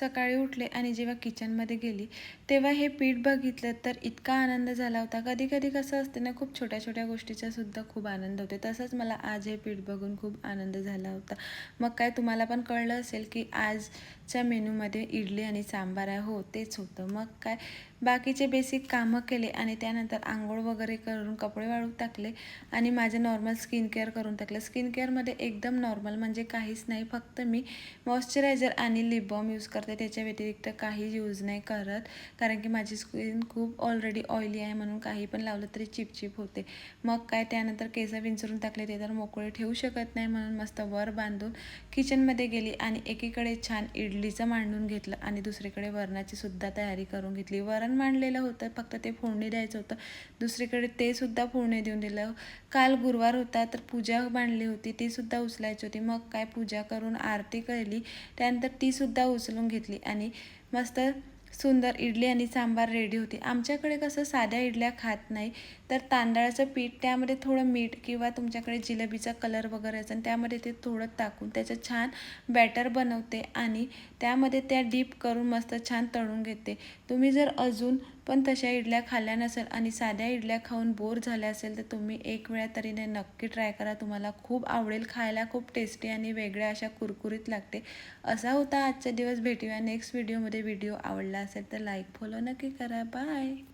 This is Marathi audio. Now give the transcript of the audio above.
सकाळी उठले आणि जेव्हा किचनमध्ये गेली तेव्हा हे पीठ बघितलं तर इतका आनंद झाला होता. कधी कधी कसं असते ना, खूप छोट्या छोट्या गोष्टीचा सुद्धा खूप आनंद होते. तसंच मला आज हे पीठ बघून खूप आनंद झाला होता. मग काय तुम्हाला पण कळलं असेल की आजच्या मेनूमध्ये इडली आणि सांबार आहे. हो, तेच होतं. मग काय बाकीचे बेसिक कामं केले आणि त्यानंतर आंघोळ वगैरे करून कपडे वाळू टाकले आणि माझे नॉर्मल स्किन केअर करून टाकलं. स्किन केअरमध्ये एकदम नॉर्मल म्हणजे काहीच नाही, फक्त मी मॉइश्चरायझर आणि लिप बाम यूज करते. त्याच्या व्यतिरिक्त काही यूज नाही करत, कारण की माझी स्किन खूप ऑलरेडी ऑइली आहे, म्हणून काही पण लावलं तरी चिपचिप होते. मग काय त्यानंतर केस विंचरून टाकले, ते तर मोकळे ठेवू शकत नाही, म्हणून मस्त वर बांधून किचनमध्ये गेली आणि एकीकडे छान इडलीचं मांडून घेतलं आणि दुसरीकडे वरणाची सुद्धा तयारी करून घेतली. वरण मांडलेलं होतं, फक्त ते फोडणी द्यायचं होतं. दुसरीकडे ते सुद्धा फोडणी देऊन दिलं. काल गुरुवार होता तर पूजा मांडली होती, ती सुद्धा उचलायची होती. मग काय पूजा करून आरती केली, त्यानंतर ती सुद्धा उचलून घेतली आणि मस्त सुंदर इडली आणि सांबार रेडी होती. आमच्याकडे कसं साध्या इडल्या खात नाही, तर तांदळाचं पीठ त्यामध्ये थोडं मीठ किंवा तुमच्याकडे जिलेबीचा कलर वगैरे असेल त्यामध्ये ते थोडं टाकून त्याचं छान बॅटर बनवते आणि त्यामध्ये त्या डीप करून मस्त छान तळून घेते. तुम्ही जर अजून पण तशा इडल्या खाल्ल्या नसेल आणि साध्या इडल्या खाऊन बोर झाल्या असेल तर तुम्ही एक वेळा तरी नक्की ट्राय करा. तुम्हाला खूप आवडेल. खायला खूप टेस्टी आणि वेगळ्या अशा कुरकुरीत लागते. असा होता आजचा दिवस. भेटूया नेक्स्ट व्हिडिओमध्ये. व्हिडिओ आवडला असेल तर लाईक फॉलो नक्की करा. बाय.